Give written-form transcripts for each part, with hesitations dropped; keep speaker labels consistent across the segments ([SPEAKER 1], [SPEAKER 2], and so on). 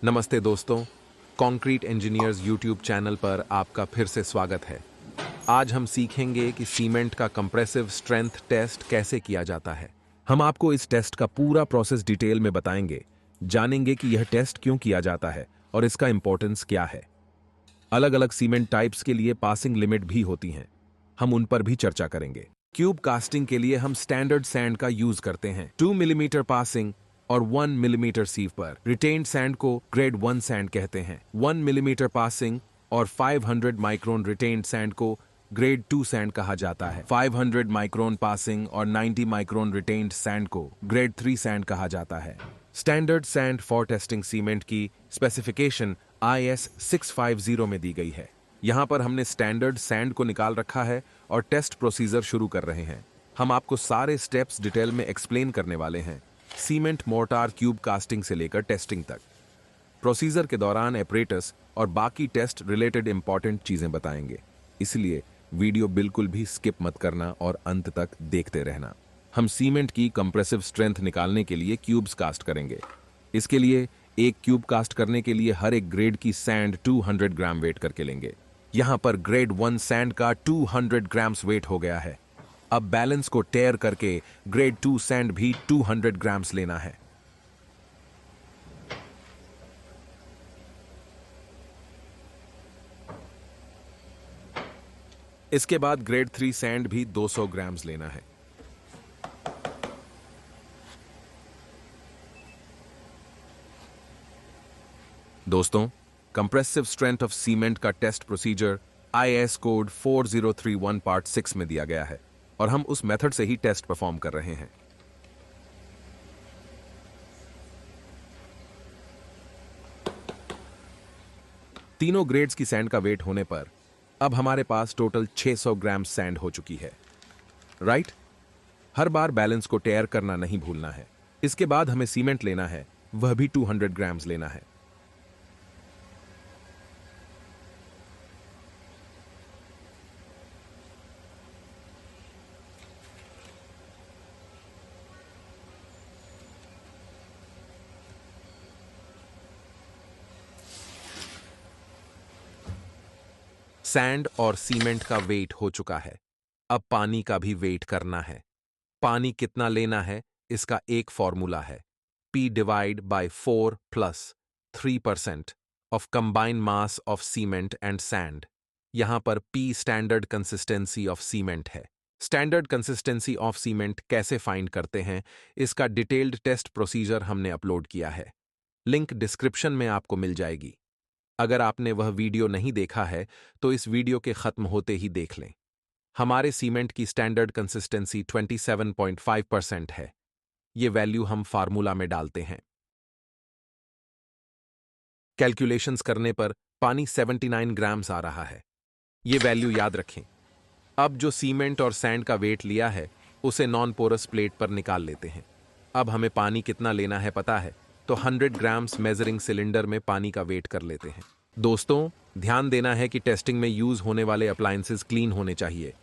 [SPEAKER 1] नमस्ते दोस्तों, concrete engineers YouTube channel पर आपका फिर से स्वागत है। आज हम सीखेंगे कि सीमेंट का कंप्रेसिव स्ट्रेंथ टेस्ट कैसे किया जाता है। हम आपको इस टेस्ट का पूरा प्रोसेस डिटेल में बताएंगे, जानेंगे कि यह टेस्ट क्यों किया जाता है और इसका इंपॉर्टेंस क्या है। अलग अलग सीमेंट टाइप्स के लिए पासिंग लिमिट भी होती हैं, हम उन पर भी चर्चा करेंगे। क्यूब कास्टिंग के लिए हम स्टैंडर्ड सैंड का यूज करते हैं, 2 मिलीमीटर पासिंग और 1 मिलीमीटर सीव पर। रिटेन्ड सैंड को ग्रेड 1 सैंड कहते हैं। 1 मिलीमीटर पासिंग और 500 माइक्रोन रिटेन्ड सैंड को ग्रेड 2 सैंड कहा जाता है। 500 माइक्रोन पासिंग और 90 माइक्रोन रिटेन्ड सैंड को ग्रेड 3 सैंड कहा जाता है। Standard sand for testing cement की स्पेसिफिकेशन IS 650 में दी गई है। यहाँ पर हमने स्टैंडर्ड सैंड को निकाल रखा है और टेस्ट प्रोसीजर शुरू कर रहे हैं। हम आपको सारे स्टेप्स डिटेल में एक्सप्लेन करने वाले हैं, सीमेंट मोर्टार क्यूब कास्टिंग से लेकर टेस्टिंग तक। प्रोसीजर के दौरान एपरेटस और बाकी टेस्ट रिलेटेड इंपॉर्टेंट चीजें बताएंगे, इसलिए वीडियो बिल्कुल भी स्किप मत करना और अंत तक देखते रहना। हम सीमेंट की कंप्रेसिव स्ट्रेंथ निकालने के लिए क्यूब्स कास्ट करेंगे। इसके लिए एक क्यूब कास्ट करने के लिए हर एक ग्रेड की सैंड 200 ग्राम वेट करके लेंगे। यहां पर ग्रेड 1 सैंड का 200 ग्राम्स वेट हो गया है। अब बैलेंस को टेयर करके ग्रेड 2 सैंड भी 200 ग्राम्स लेना है। इसके बाद ग्रेड 3 सैंड भी 200 ग्राम्स लेना है। दोस्तों, कंप्रेसिव स्ट्रेंथ ऑफ सीमेंट का test procedure IS code 4031 part 6 में दिया गया है और हम उस मेथड से ही टेस्ट परफॉर्म कर रहे हैं। तीनों ग्रेड्स की सैंड का वेट होने पर अब हमारे पास टोटल 600 ग्राम सैंड हो चुकी है, राइट? हर बार बैलेंस को टेयर करना नहीं भूलना है। इसके बाद हमें सीमेंट लेना है, वह भी 200 ग्राम्स लेना है। सैंड और सीमेंट का वेट हो चुका है, अब पानी का भी वेट करना है। पानी कितना लेना है, इसका एक फॉर्मूला है, P divide by 4 plus 3% of combined mass of cement and sand. यहां पर P standard consistency of cement है। स्टैंडर्ड कंसिस्टेंसी ऑफ सीमेंट कैसे फाइंड करते हैं, इसका डिटेल्ड टेस्ट प्रोसीजर हमने अपलोड किया है, लिंक डिस्क्रिप्शन में आपको मिल जाएगी। अगर आपने वह वीडियो नहीं देखा है तो इस वीडियो के खत्म होते ही देख लें। हमारे सीमेंट की स्टैंडर्ड कंसिस्टेंसी 27.5% है। ये वैल्यू हम फार्मूला में डालते हैं। कैलकुलेशंस करने पर पानी 79 ग्राम्स आ रहा है। ये वैल्यू याद रखें। अब जो सीमेंट और सैंड का वेट लिया है उसे नॉन पोरस प्लेट पर निकाल लेते हैं। अब हमें पानी कितना लेना है पता है, तो 100 ग्राम्स मेजरिंग सिलेंडर में पानी का वेट कर लेते हैं। दोस्तों, ध्यान देना है कि टेस्टिंग में यूज होने वाले अप्लायंसेस क्लीन होने चाहिए।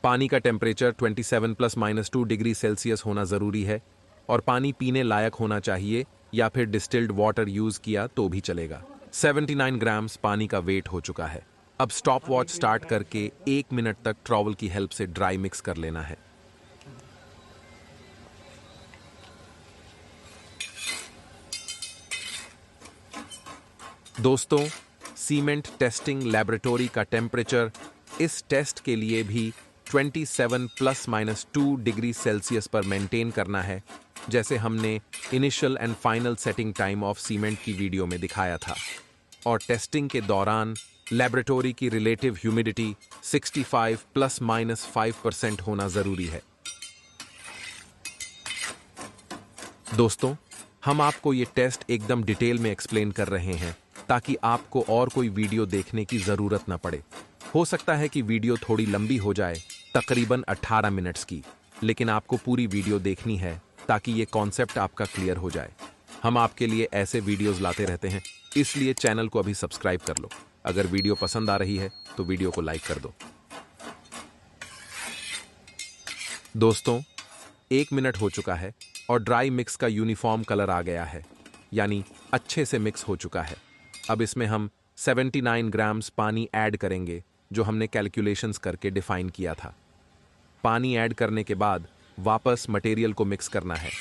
[SPEAKER 1] पानी का टेम्परेचर 27 ± 2 डिग्री सेल्सियस होना जरूरी है और पानी पीने लायक होना चाहिए, या फिर डिस्टिल्ड वाटर यूज किया तो भी चलेगा। 79 ग्राम्स पानी का वेट हो चुका है। अब स्टॉप वॉच स्टार्ट करके 1 मिनट तक ट्रॉवल की हेल्प से ड्राई मिक्स कर लेना है। दोस्तों, सीमेंट टेस्टिंग लैबोरेटरी का टेम्परेचर इस टेस्ट के लिए भी 27 ± 2 डिग्री सेल्सियस पर मेंटेन करना है, जैसे हमने initial and final setting time of cement की वीडियो में दिखाया था। और टेस्टिंग के दौरान लैबोरेटरी की रिलेटिव ह्यूमिडिटी 65 ± 5% होना जरूरी है। दोस्तों, हम आपको ये टेस्ट एकदम डिटेल में एक्सप्लेन कर रहे हैं ताकि आपको और कोई वीडियो देखने की जरूरत न पड़े। हो सकता है कि वीडियो थोड़ी लंबी हो जाए, तकरीबन 18 मिनट्स की, लेकिन आपको पूरी वीडियो देखनी है ताकि ये कॉन्सेप्ट आपका क्लियर हो जाए। हम आपके लिए ऐसे वीडियोस लाते रहते हैं, इसलिए चैनल को अभी सब्सक्राइब कर लो। अगर वीडियो पसंद आ रही है तो वीडियो को लाइक कर दो। दोस्तों, 1 मिनट हो चुका है और ड्राई मिक्स का यूनिफॉर्म कलर आ गया है, यानी अच्छे से मिक्स हो चुका है। अब इसमें हम 79 ग्राम्स पानी ऐड करेंगे, जो हमने कैलकुलेशंस करके डिफाइन किया था। पानी ऐड करने के बाद वापस मटेरियल को मिक्स करना है।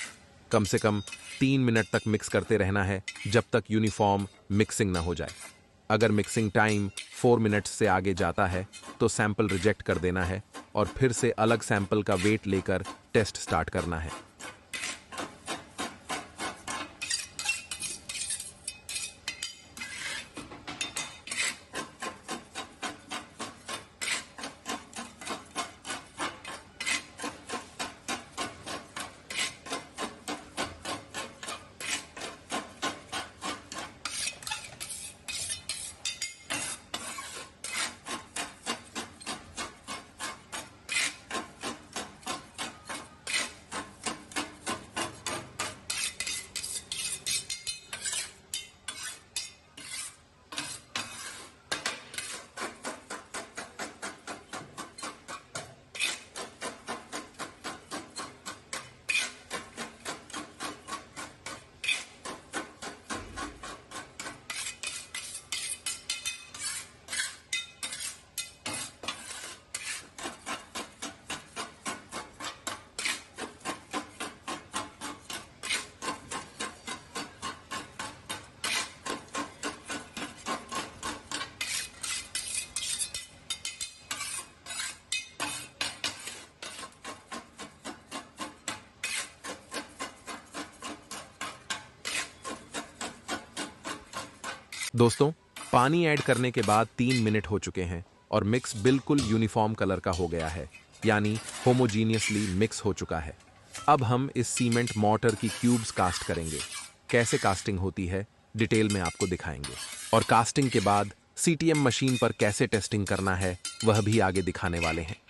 [SPEAKER 1] कम से कम 3 मिनट तक मिक्स करते रहना है, जब तक यूनिफॉर्म मिक्सिंग ना हो जाए। अगर मिक्सिंग टाइम 4 मिनट्स से आगे जाता है तो सैंपल रिजेक्ट कर देना है और फिर से अलग सैंपल का वेट लेकर टेस्ट स्टार्ट करना है। दोस्तों, पानी ऐड करने के बाद 3 मिनट हो चुके हैं और मिक्स बिल्कुल यूनिफॉर्म कलर का हो गया है, यानी होमोजीनियसली मिक्स हो चुका है। अब हम इस सीमेंट मॉर्टर की क्यूब्स कास्ट करेंगे। कैसे कास्टिंग होती है डिटेल में आपको दिखाएंगे, और कास्टिंग के बाद सीटीएम मशीन पर कैसे टेस्टिंग करना है वह भी आगे दिखाने वाले हैं।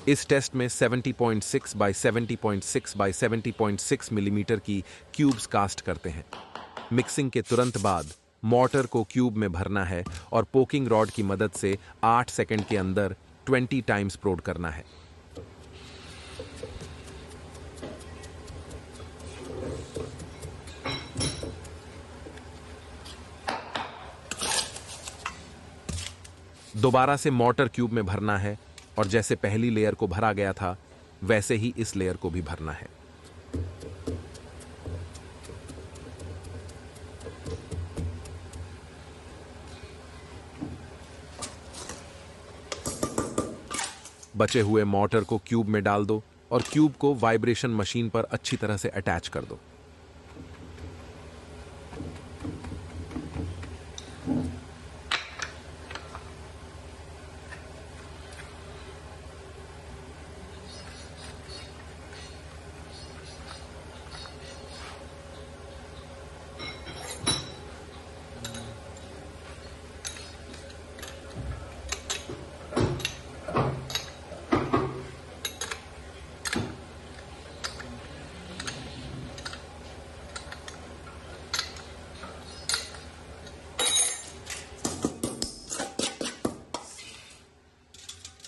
[SPEAKER 1] इस टेस्ट में 70.6 बाय 70.6 बाय 70.6 मिलीमीटर की क्यूब्स कास्ट करते हैं। मिक्सिंग के तुरंत बाद मॉर्टर को क्यूब में भरना है और पोकिंग रॉड की मदद से 8 सेकंड के अंदर 20 टाइम्स प्रोड करना है। दोबारा से मॉर्टर क्यूब में भरना है और जैसे पहली लेयर को भरा गया था वैसे ही इस लेयर को भी भरना है। बचे हुए मॉर्टर को क्यूब में डाल दो और क्यूब को वाइब्रेशन मशीन पर अच्छी तरह से अटैच कर दो।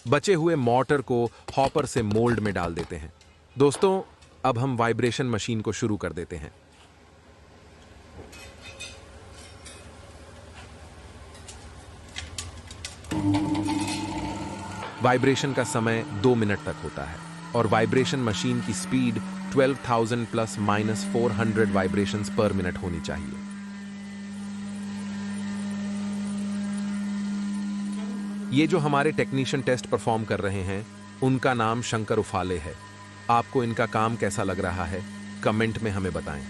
[SPEAKER 1] बचे हुए मॉर्टर को हॉपर से मोल्ड में डाल देते हैं। दोस्तों, अब हम वाइब्रेशन मशीन को शुरू कर देते हैं। वाइब्रेशन का समय 2 मिनट तक होता है और वाइब्रेशन मशीन की स्पीड 12,000 प्लस माइनस 400 वाइब्रेशंस पर मिनट होनी चाहिए। ये जो हमारे टेक्नीशियन टेस्ट परफॉर्म कर रहे हैं उनका नाम शंकर उफाले है। आपको इनका काम कैसा लग रहा है कमेंट में हमें बताएं।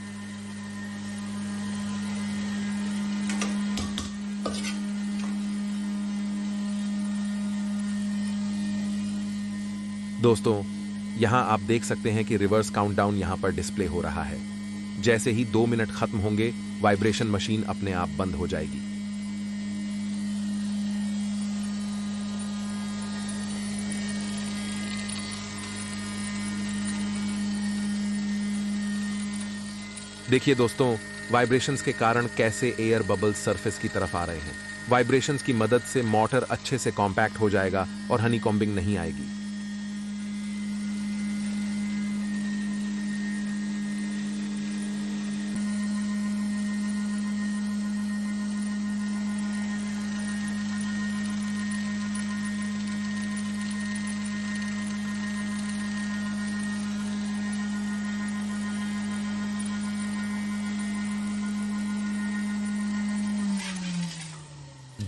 [SPEAKER 1] दोस्तों, यहां आप देख सकते हैं कि रिवर्स काउंटडाउन यहां पर डिस्प्ले हो रहा है। जैसे ही 2 मिनट खत्म होंगे वाइब्रेशन मशीन अपने आप बंद हो जाएगी। देखिए दोस्तों, वाइब्रेशंस के कारण कैसे एयर बबल्स सरफेस की तरफ आ रहे हैं। वाइब्रेशंस की मदद से मोटर अच्छे से कॉम्पैक्ट हो जाएगा और हनीकॉम्बिंग नहीं आएगी।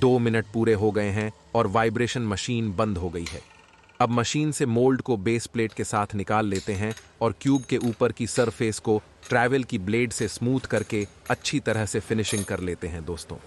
[SPEAKER 1] दो मिनट पूरे हो गए हैं और वाइब्रेशन मशीन बंद हो गई है। अब मशीन से मोल्ड को बेस प्लेट के साथ निकाल लेते हैं और क्यूब के ऊपर की सरफेस को ट्रैवल की ब्लेड से स्मूथ करके अच्छी तरह से फिनिशिंग कर लेते हैं दोस्तों।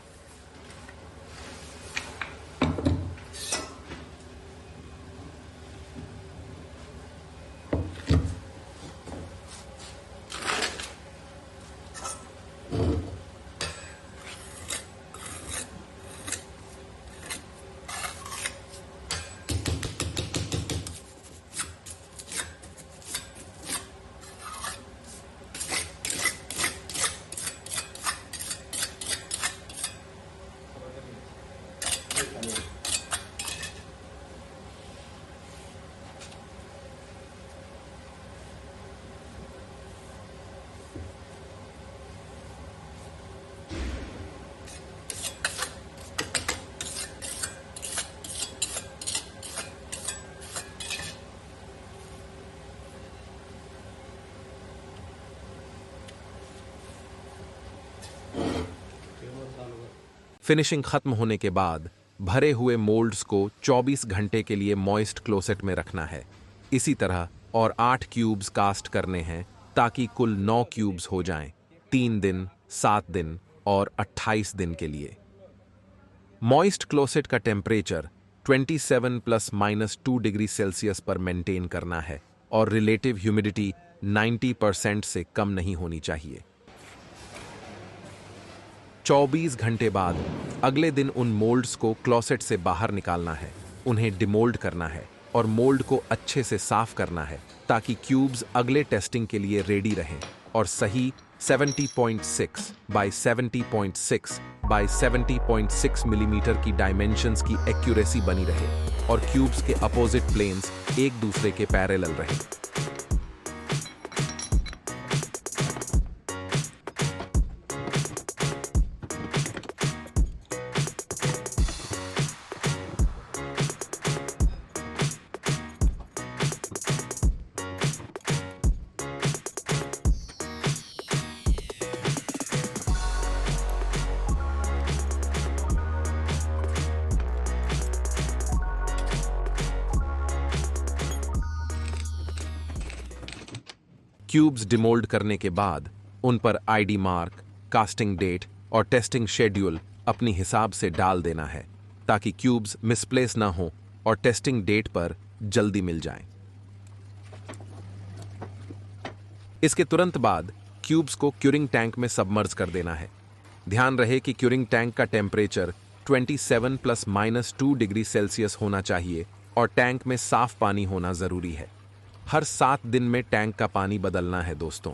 [SPEAKER 1] फिनिशिंग खत्म होने के बाद भरे हुए मोल्ड्स को 24 घंटे के लिए मॉइस्ट क्लोसेट में रखना है। इसी तरह और 8 क्यूब्स कास्ट करने हैं ताकि कुल 9 क्यूब्स हो जाएं, 3 दिन, 7 दिन और 28 दिन के लिए। मॉइस्ट क्लोसेट का टेम्परेचर 27 ± 2 डिग्री सेल्सियस पर मेंटेन करना है और रिलेटिव ह्यूमिडिटी 90% से कम नहीं होनी चाहिए। 24 घंटे बाद अगले दिन उन मोल्ड्स को क्लोसेट से बाहर निकालना है, उन्हें डिमोल्ड करना है और मोल्ड को अच्छे से साफ करना है ताकि क्यूब्स अगले टेस्टिंग के लिए रेडी रहें और सही 70.6 बाय 70.6 बाय 70.6 मिलीमीटर की डायमेंशंस की एक्यूरेसी बनी रहे और क्यूब्स के अपोजिट प्लेन्स एक दूसरे के पैरेलल रहें। क्यूब्स डिमोल्ड करने के बाद उन पर आईडी मार्क, कास्टिंग डेट और टेस्टिंग शेड्यूल अपनी हिसाब से डाल देना है ताकि क्यूब्स मिसप्लेस ना हो और टेस्टिंग डेट पर जल्दी मिल जाएं। इसके तुरंत बाद क्यूब्स को क्यूरिंग टैंक में सबमर्ज कर देना है। ध्यान रहे कि क्यूरिंग टैंक का टेम्परेचर 27 ± 2 डिग्री सेल्सियस होना चाहिए और टैंक में साफ पानी होना जरूरी है। हर 7 दिन में टैंक का पानी बदलना है दोस्तों।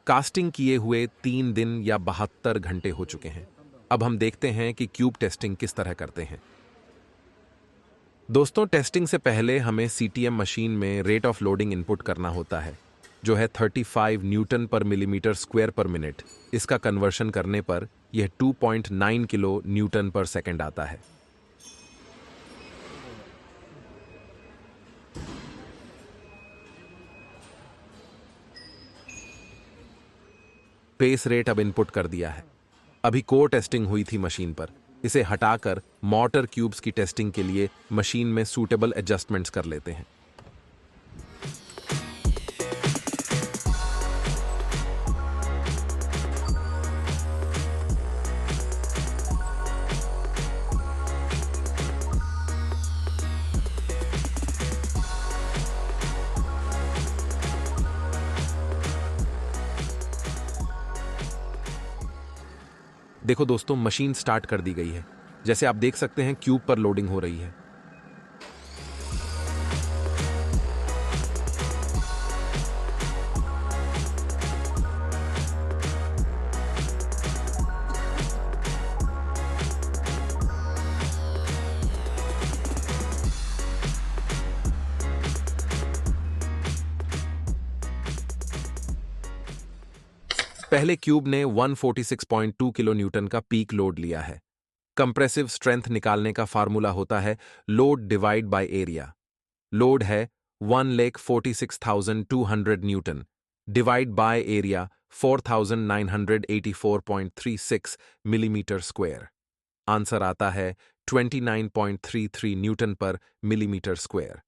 [SPEAKER 1] कास्टिंग किए हुए 3 दिन या 72 घंटे हो चुके हैं। अब हम देखते हैं कि क्यूब टेस्टिंग किस तरह करते हैं। दोस्तों, टेस्टिंग से पहले हमें सीटीएम मशीन में रेट ऑफ लोडिंग इनपुट करना होता है, जो है 35 न्यूटन पर मिलीमीटर स्क्वायर पर मिनट। इसका कन्वर्शन करने पर यह 2.9 किलो न्यूटन पर सेकंड आता है। पेस रेट अब इनपुट कर दिया है। अभी कोर टेस्टिंग हुई थी मशीन पर, इसे हटाकर मोटर क्यूब्स की टेस्टिंग के लिए मशीन में सूटेबल एडजस्टमेंट्स कर लेते हैं। देखो दोस्तों, मशीन स्टार्ट कर दी गई है। जैसे आप देख सकते हैं क्यूब पर लोडिंग हो रही है। पहले क्यूब ने 146.2 किलो न्यूटन का पीक लोड लिया है। कंप्रेसिव स्ट्रेंथ निकालने का फार्मूला होता है load divide by area. Load है 1,46,200 Newton divide by area 4,984.36 millimetre square. Answer आता है 29.33 न्यूटन पर मिलीमीटर स्क्वायर।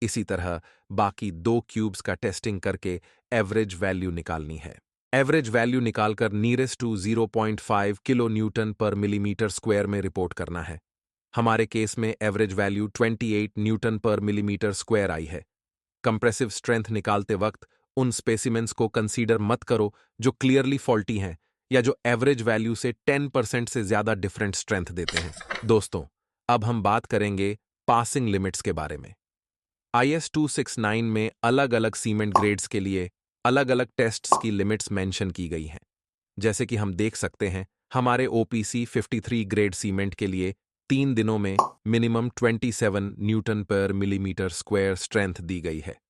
[SPEAKER 1] इसी तरह बाकी दो क्यूब्स का टेस्टिंग करके एवरेज वैल्यू निकालनी है। एवरेज वैल्यू निकालकर नीयरेस्ट टू 0.5 किलो न्यूटन पर मिलीमीटर स्क्वायर में रिपोर्ट करना है। हमारे केस में एवरेज वैल्यू 28 न्यूटन पर मिलीमीटर स्क्वायर आई है। कंप्रेसिव स्ट्रेंथ निकालते वक्त उन स्पेसिमेंट्स को कंसीडर मत करो जो क्लियरली फॉल्टी हैं या जो एवरेज वैल्यू से 10% से ज्यादा डिफरेंट स्ट्रेंथ देते हैं। दोस्तों, अब हम बात करेंगे पासिंग लिमिट्स के बारे में। IS 269 में अलग अलग सीमेंट ग्रेड्स के लिए अलग अलग टेस्ट्स की लिमिट्स मेंशन की गई हैं। जैसे कि हम देख सकते हैं, हमारे OPC 53 ग्रेड सीमेंट के लिए 3 दिनों में मिनिमम 27 न्यूटन पर मिलीमीटर स्क्वायर स्ट्रेंथ दी गई है।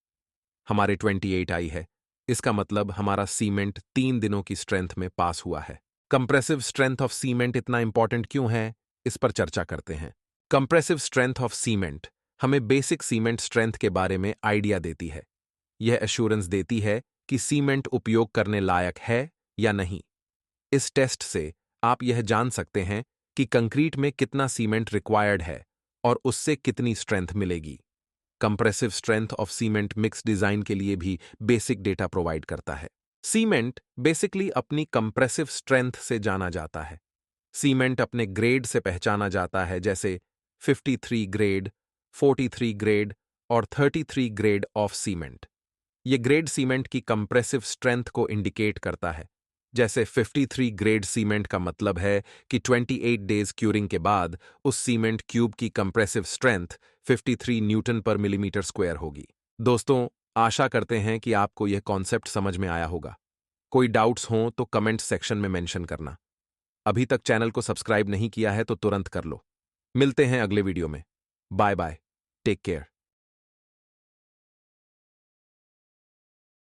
[SPEAKER 1] हमारे 28 आई है। इसका मतलब हमारा सीमेंट 3 दिनों की स्ट्रेंथ में पास हुआ है। कंप्रेसिव स्ट्रेंथ ऑफ सीमेंट इतना इंपॉर्टेंट क्यों है, इस पर चर्चा करते हैं। कंप्रेसिव स्ट्रेंथ ऑफ सीमेंट हमें बेसिक सीमेंट स्ट्रेंथ के बारे में आइडिया देती है। यह एश्योरेंस देती है कि सीमेंट उपयोग करने लायक है या नहीं। इस टेस्ट से आप यह जान सकते हैं कि कंक्रीट में कितना सीमेंट रिक्वायर्ड है और उससे कितनी स्ट्रेंथ मिलेगी। Compressive strength of cement mix design के लिए भी बेसिक डेटा प्रोवाइड करता है। सीमेंट बेसिकली अपनी कंप्रेसिव स्ट्रेंथ से जाना जाता है। सीमेंट अपने ग्रेड से पहचाना जाता है, जैसे 53 ग्रेड, 43 ग्रेड और 33 ग्रेड ऑफ सीमेंट। ये ग्रेड सीमेंट की कंप्रेसिव स्ट्रेंथ को इंडिकेट करता है। जैसे 53 ग्रेड सीमेंट का मतलब है कि 28 डेज क्यूरिंग के बाद उस सीमेंट क्यूब की कंप्रेसिव स्ट्रेंथ 53 न्यूटन पर मिलीमीटर स्क्वायर होगी। दोस्तों, आशा करते हैं कि आपको यह कॉन्सेप्ट समझ में आया होगा। कोई डाउट्स हों तो कमेंट सेक्शन में मेंशन करना। अभी तक चैनल को सब्सक्राइब नहीं किया है तो तुरंत कर लो। मिलते हैं अगले वीडियो में। Bye bye, take care.